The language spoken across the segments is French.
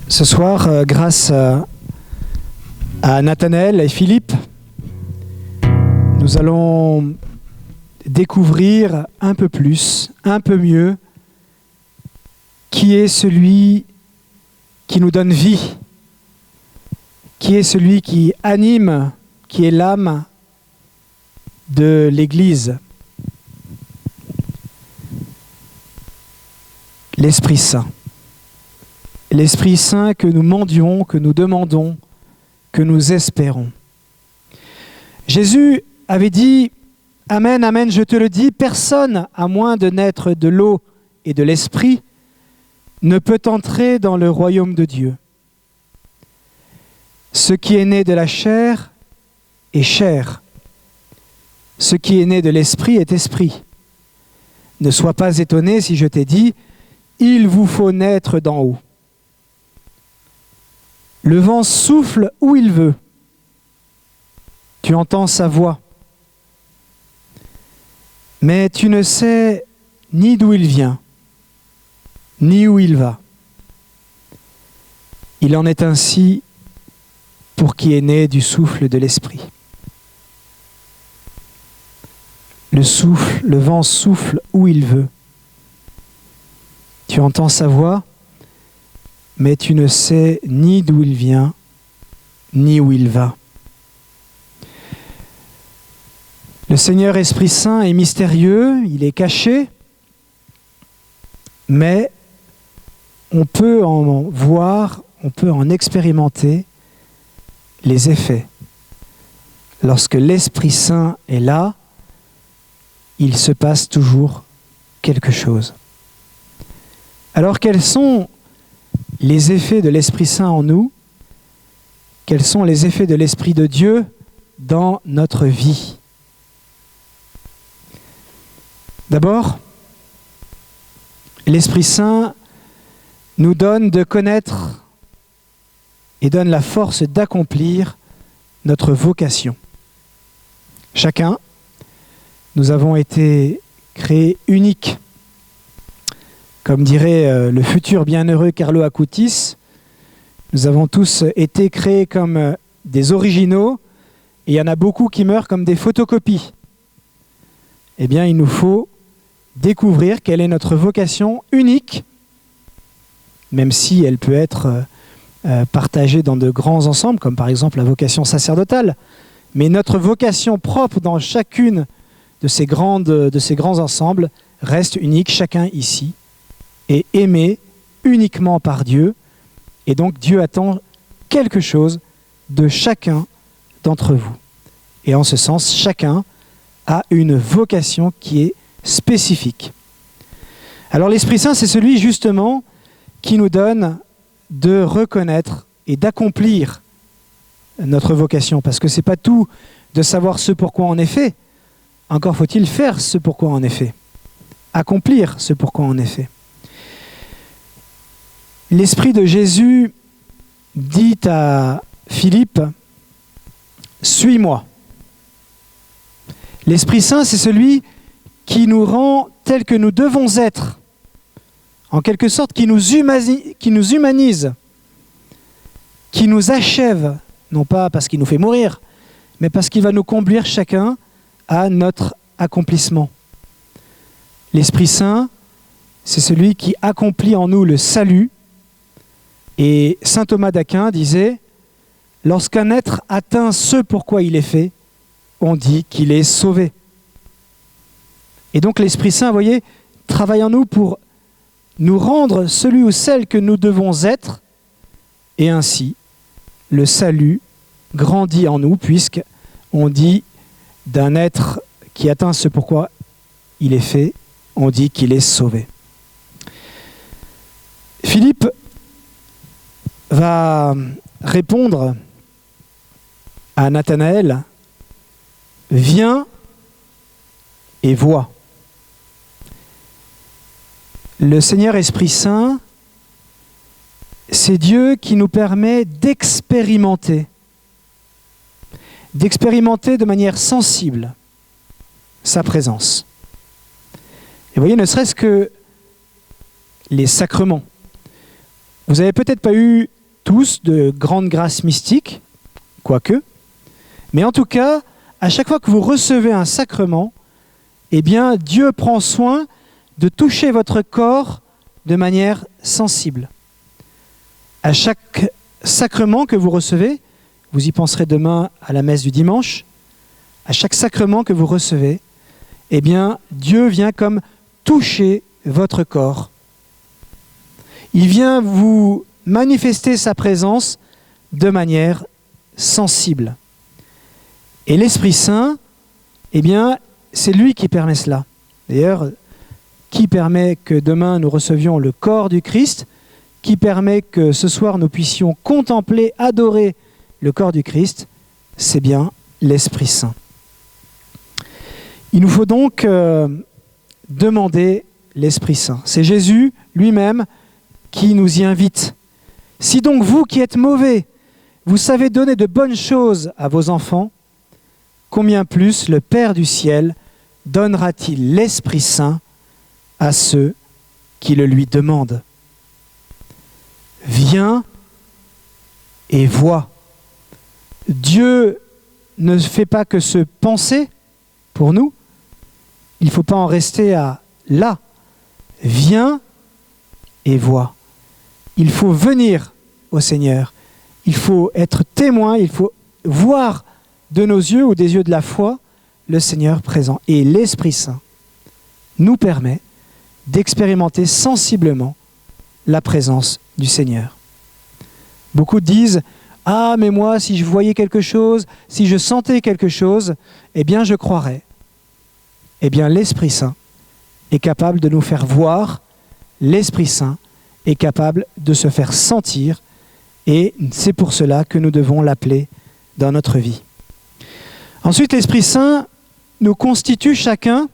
Ce soir, grâce à Nathanaël et Philippe, nous allons découvrir un peu plus, un peu mieux, qui est celui qui nous donne vie, qui est celui qui anime, qui est l'âme de l'Église, l'Esprit Saint. L'Esprit Saint que nous mendions, que nous demandons, que nous espérons. Jésus avait dit « Amen, Amen, je te le dis, personne, à moins de naître de l'eau et de l'Esprit, ne peut entrer dans le royaume de Dieu. Ce qui est né de la chair est chair. Ce qui est né de l'Esprit est esprit. Ne sois pas étonné si je t'ai dit « Il vous faut naître d'en haut. » Le vent souffle où il veut. Tu entends sa voix. Mais tu ne sais ni d'où il vient, ni où il va. Il en est ainsi pour qui est né du souffle de l'Esprit. Le vent souffle où il veut. Tu entends sa voix, mais tu ne sais ni d'où il vient, ni où il va. Le Seigneur Esprit Saint est mystérieux, il est caché, mais on peut en voir, on peut en expérimenter les effets. Lorsque l'Esprit Saint est là, il se passe toujours quelque chose. Alors quels sont les effets de l'Esprit Saint en nous? Quels sont les effets de l'Esprit de Dieu dans notre vie? D'abord, l'Esprit Saint nous donne de connaître et donne la force d'accomplir notre vocation. Chacun, nous avons été créés uniques. Comme dirait le futur bienheureux Carlo Acutis, nous avons tous été créés comme des originaux et il y en a beaucoup qui meurent comme des photocopies. Eh bien, il nous faut découvrir quelle est notre vocation unique, même si elle peut être partagée dans de grands ensembles, comme par exemple la vocation sacerdotale. Mais notre vocation propre dans chacune de ces grands ensembles reste unique, chacun ici est aimé uniquement par Dieu, et donc Dieu attend quelque chose de chacun d'entre vous. Et en ce sens, chacun a une vocation qui est spécifique. Alors l'Esprit Saint, c'est celui justement qui nous donne de reconnaître et d'accomplir notre vocation, parce que ce n'est pas tout de savoir ce pourquoi on est fait, encore faut-il faire ce pourquoi on est fait, accomplir ce pourquoi on est fait. L'Esprit de Jésus dit à Philippe, « Suis-moi ». L'Esprit Saint, c'est celui qui nous rend tels que nous devons être, en quelque sorte qui nous humanise, qui nous achève, non pas parce qu'il nous fait mourir, mais parce qu'il va nous conduire chacun à notre accomplissement. L'Esprit Saint, c'est celui qui accomplit en nous le salut. Et saint Thomas d'Aquin disait « Lorsqu'un être atteint ce pourquoi il est fait, on dit qu'il est sauvé. » Et donc l'Esprit Saint, vous voyez, travaille en nous pour nous rendre celui ou celle que nous devons être, et ainsi, le salut grandit en nous, puisqu'on dit d'un être qui atteint ce pourquoi il est fait, on dit qu'il est sauvé. Philippe va répondre à Nathanaël, « Viens et vois ». Le Seigneur Esprit Saint, c'est Dieu qui nous permet d'expérimenter de manière sensible sa présence. Et vous voyez, ne serait-ce que les sacrements. Vous n'avez peut-être pas eu tous de grandes grâces mystiques, quoique. Mais en tout cas, à chaque fois que vous recevez un sacrement, eh bien, Dieu prend soin de toucher votre corps de manière sensible. À chaque sacrement que vous recevez, vous y penserez demain à la messe du dimanche, à chaque sacrement que vous recevez, eh bien, Dieu vient comme toucher votre corps. Il vient vous manifester sa présence de manière sensible. Et l'Esprit Saint, eh bien, c'est lui qui permet cela. D'ailleurs, qui permet que demain nous recevions le corps du Christ, qui permet que ce soir nous puissions contempler, adorer le corps du Christ, c'est bien l'Esprit Saint. Il nous faut donc demander l'Esprit Saint. C'est Jésus lui-même qui nous y invite. Si donc vous qui êtes mauvais, vous savez donner de bonnes choses à vos enfants, combien plus le Père du ciel donnera-t-il l'Esprit Saint à ceux qui le lui demandent? Viens et vois. Dieu ne fait pas que se penser pour nous. Il ne faut pas en rester à là. Viens et vois. Il faut venir au Seigneur. Il faut être témoin, il faut voir de nos yeux ou des yeux de la foi le Seigneur présent. Et l'Esprit Saint nous permet d'expérimenter sensiblement la présence du Seigneur. Beaucoup disent « Ah, mais moi, si je voyais quelque chose, si je sentais quelque chose, eh bien, je croirais. » Eh bien, l'Esprit Saint est capable de nous faire voir, l'Esprit Saint est capable de se faire sentir, et c'est pour cela que nous devons l'appeler dans notre vie. Ensuite, l'Esprit Saint nous constitue chacun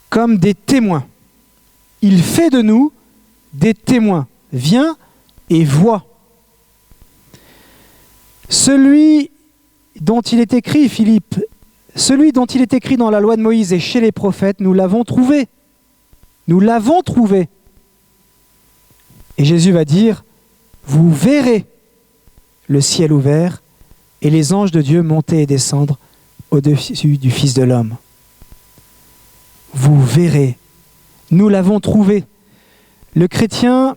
comme des témoins. Il fait de nous des témoins. Viens et vois. Celui dont il est écrit, Philippe, celui dont il est écrit dans la loi de Moïse et chez les prophètes, nous l'avons trouvé. Nous l'avons trouvé. Et Jésus va dire, vous verrez le ciel ouvert et les anges de Dieu monter et descendre au-dessus du Fils de l'homme. Vous verrez. Nous l'avons trouvé. Le chrétien,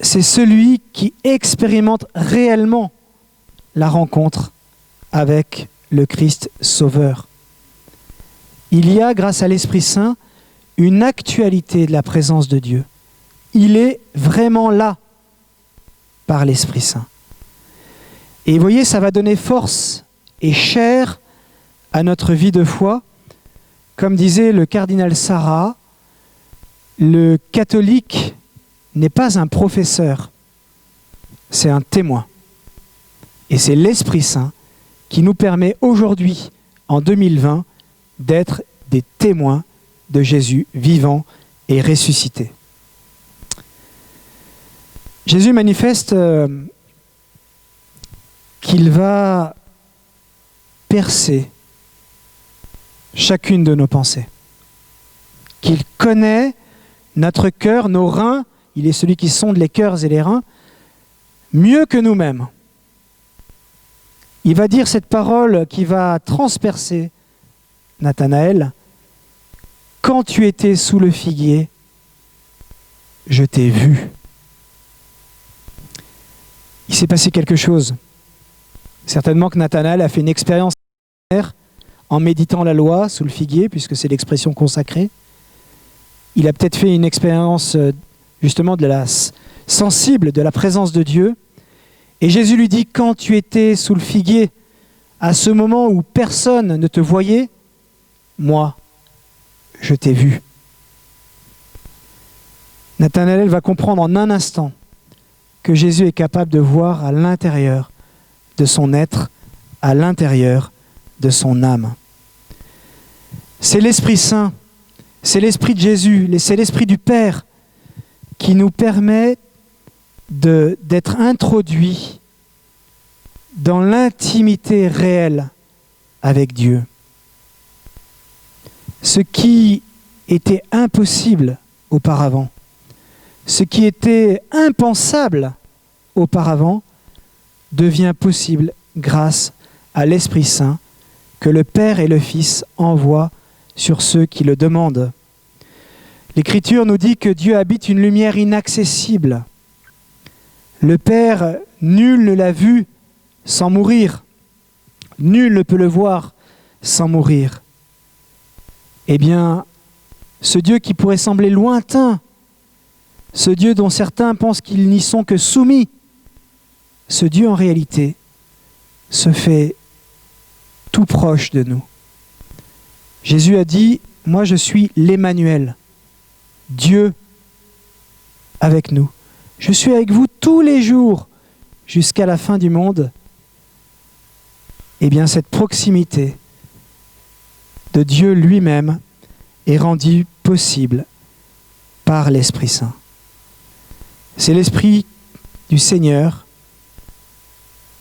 c'est celui qui expérimente réellement la rencontre avec le Christ Sauveur. Il y a, grâce à l'Esprit Saint, une actualité de la présence de Dieu. Il est vraiment là par l'Esprit Saint. Et vous voyez, ça va donner force et chair à notre vie de foi. Comme disait le cardinal Sarah, le catholique n'est pas un professeur, c'est un témoin. Et c'est l'Esprit Saint qui nous permet aujourd'hui, en 2020, d'être des témoins de Jésus vivant et ressuscité. Jésus manifeste qu'il va percer chacune de nos pensées, qu'il connaît notre cœur, nos reins, il est celui qui sonde les cœurs et les reins, mieux que nous-mêmes. Il va dire cette parole qui va transpercer Nathanaël, « Quand tu étais sous le figuier, je t'ai vu. » Il s'est passé quelque chose. Certainement que Nathanaël a fait une expérience en méditant la loi sous le figuier, puisque c'est l'expression consacrée. Il a peut-être fait une expérience justement de la sensible de la présence de Dieu. Et Jésus lui dit, quand tu étais sous le figuier, à ce moment où personne ne te voyait, moi, je t'ai vu. Nathanaël va comprendre en un instant que Jésus est capable de voir à l'intérieur de son être, à l'intérieur de son âme. C'est l'Esprit Saint, c'est l'Esprit de Jésus, c'est l'Esprit du Père qui nous permet d'être introduits dans l'intimité réelle avec Dieu. Ce qui était impossible auparavant. Ce qui était impensable auparavant devient possible grâce à l'Esprit Saint que le Père et le Fils envoient sur ceux qui le demandent. L'Écriture nous dit que Dieu habite une lumière inaccessible. Le Père, nul ne l'a vu sans mourir. Nul ne peut le voir sans mourir. Eh bien, ce Dieu qui pourrait sembler lointain, ce Dieu dont certains pensent qu'ils n'y sont que soumis, ce Dieu en réalité se fait tout proche de nous. Jésus a dit, « Moi je suis l'Emmanuel, Dieu avec nous. Je suis avec vous tous les jours jusqu'à la fin du monde. » Eh bien, cette proximité de Dieu lui-même est rendue possible par l'Esprit Saint. C'est l'Esprit du Seigneur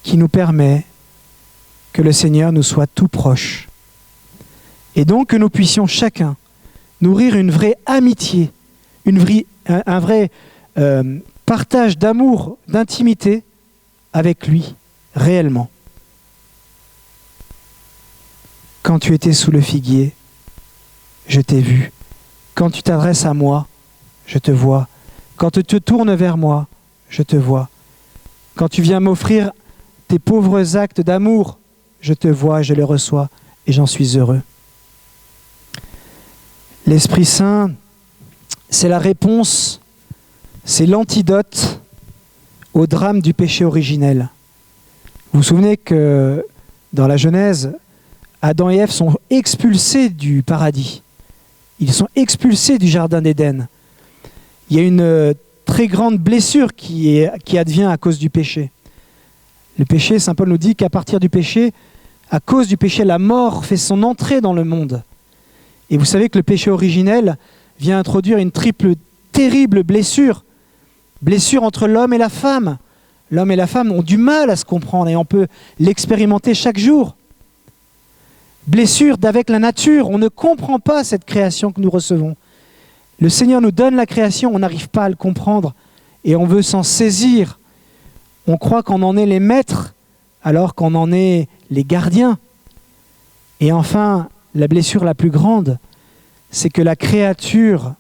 qui nous permet que le Seigneur nous soit tout proche. Et donc que nous puissions chacun nourrir une vraie amitié, un vrai partage d'amour, d'intimité avec lui, réellement. Quand tu étais sous le figuier, je t'ai vu. Quand tu t'adresses à moi, je te vois. Quand tu te tournes vers moi, je te vois. Quand tu viens m'offrir tes pauvres actes d'amour, je te vois, je les reçois et j'en suis heureux. L'Esprit Saint, c'est la réponse, c'est l'antidote au drame du péché originel. Vous vous souvenez que dans la Genèse, Adam et Ève sont expulsés du paradis. Ils sont expulsés du jardin d'Éden. Il y a une très grande blessure qui advient à cause du péché. Le péché, saint Paul nous dit qu'à partir du péché, à cause du péché, la mort fait son entrée dans le monde. Et vous savez que le péché originel vient introduire une triple terrible blessure. Blessure entre l'homme et la femme. L'homme et la femme ont du mal à se comprendre et on peut l'expérimenter chaque jour. Blessure d'avec la nature, on ne comprend pas cette création que nous recevons. Le Seigneur nous donne la création, on n'arrive pas à le comprendre et on veut s'en saisir. On croit qu'on en est les maîtres alors qu'on en est les gardiens. Et enfin, la blessure la plus grande, c'est que la créature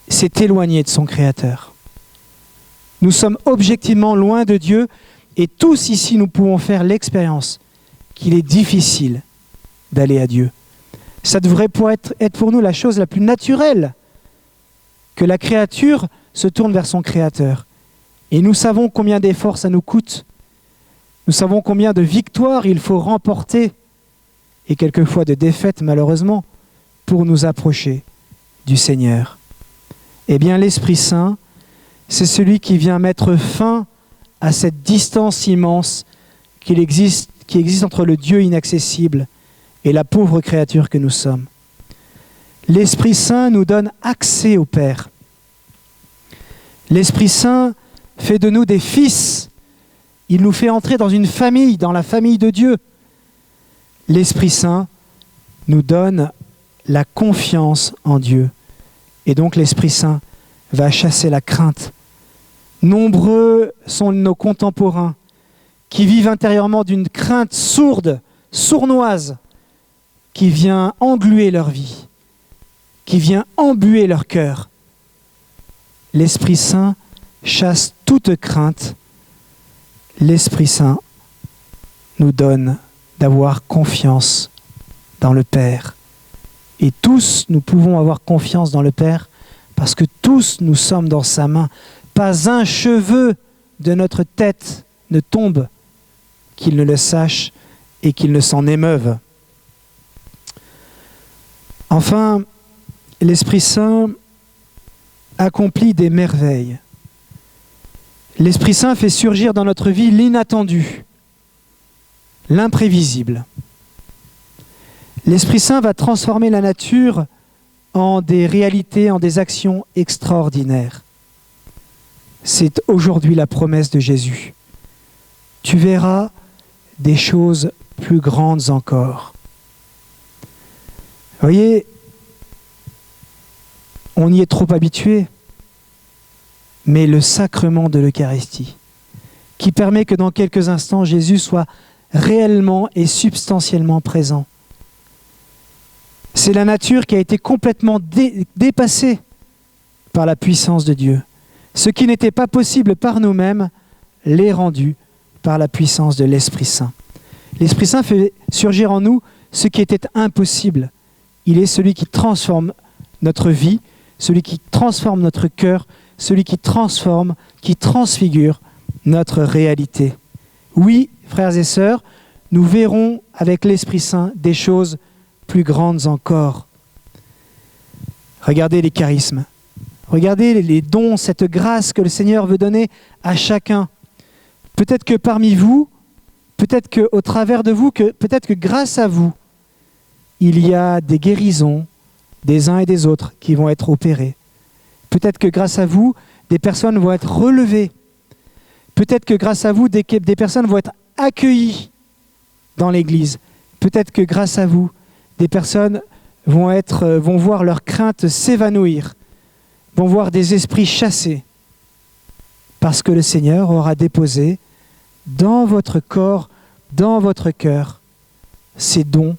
s'est éloignée de son Créateur. Nous sommes objectivement loin de Dieu et tous ici nous pouvons faire l'expérience qu'il est difficile d'aller à Dieu. Ça devrait être pour nous la chose la plus naturelle, que la créature se tourne vers son Créateur. Et nous savons combien d'efforts ça nous coûte. Nous savons combien de victoires il faut remporter, et quelquefois de défaites malheureusement, pour nous approcher du Seigneur. Eh bien, l'Esprit Saint, c'est celui qui vient mettre fin à cette distance immense qui existe entre le Dieu inaccessible et la pauvre créature que nous sommes. L'Esprit Saint nous donne accès au Père. L'Esprit Saint fait de nous des fils. Il nous fait entrer dans une famille, dans la famille de Dieu. L'Esprit Saint nous donne la confiance en Dieu. Et donc l'Esprit Saint va chasser la crainte. Nombreux sont nos contemporains qui vivent intérieurement d'une crainte sourde, sournoise, qui vient engluer leur vie, qui vient embuer leur cœur. L'Esprit Saint chasse toute crainte. L'Esprit Saint nous donne d'avoir confiance dans le Père. Et tous, nous pouvons avoir confiance dans le Père parce que tous, nous sommes dans sa main. Pas un cheveu de notre tête ne tombe, qu'il ne le sache et qu'il ne s'en émeuve. Enfin, l'Esprit Saint accomplit des merveilles. L'Esprit Saint fait surgir dans notre vie l'inattendu, l'imprévisible. L'Esprit Saint va transformer la nature en des réalités, en des actions extraordinaires. C'est aujourd'hui la promesse de Jésus. Tu verras des choses plus grandes encore. Vous voyez, On y est trop habitué, mais le sacrement de l'Eucharistie, qui permet que dans quelques instants, Jésus soit réellement et substantiellement présent. C'est la nature qui a été complètement dépassée par la puissance de Dieu. Ce qui n'était pas possible par nous-mêmes l'est rendu par la puissance de l'Esprit Saint. L'Esprit Saint fait surgir en nous ce qui était impossible. Il est celui qui transforme notre vie, celui qui transforme notre cœur, celui qui transforme, qui transfigure notre réalité. Oui, frères et sœurs, nous verrons avec l'Esprit Saint des choses plus grandes encore. Regardez les charismes. Regardez les dons, cette grâce que le Seigneur veut donner à chacun. Peut-être que parmi vous, peut-être qu'au travers de vous, peut-être que grâce à vous, il y a des guérisons des uns et des autres qui vont être opérées. Peut-être que grâce à vous, des personnes vont être relevées. Peut-être que grâce à vous, des personnes vont être accueillies dans l'Église. Peut-être que grâce à vous, des personnes vont voir leurs craintes s'évanouir, vont voir des esprits chassés, parce que le Seigneur aura déposé dans votre corps, dans votre cœur, ces dons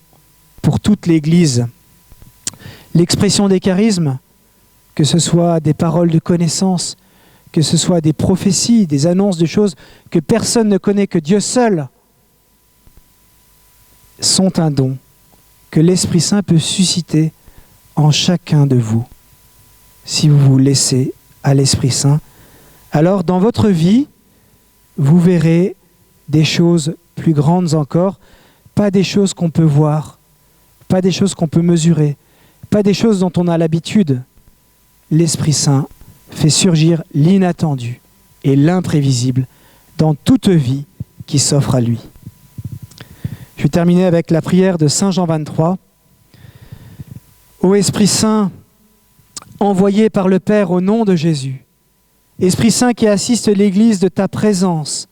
pour toute l'Église. L'expression des charismes, que ce soit des paroles de connaissance, que ce soit des prophéties, des annonces de choses que personne ne connaît, que Dieu seul, sont un don que l'Esprit Saint peut susciter en chacun de vous. Si vous vous laissez à l'Esprit Saint, alors dans votre vie, vous verrez des choses plus grandes encore, pas des choses qu'on peut voir, pas des choses qu'on peut mesurer, pas des choses dont on a l'habitude. L'Esprit Saint fait surgir l'inattendu et l'imprévisible dans toute vie qui s'offre à lui. Je vais terminer avec la prière de Saint Jean 23. Ô Esprit Saint, envoyé par le Père au nom de Jésus, Esprit Saint qui assiste l'Église de ta présence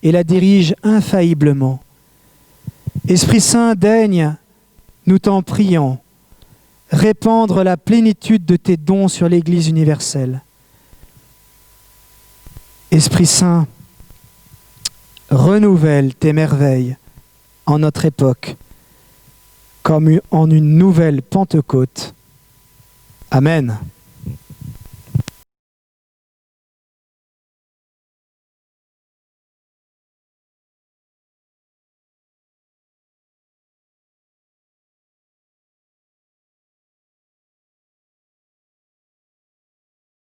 et la dirige infailliblement. Esprit Saint, daigne, nous t'en prions, répandre la plénitude de tes dons sur l'Église universelle. Esprit Saint, renouvelle tes merveilles en notre époque, comme en une nouvelle Pentecôte. Amen.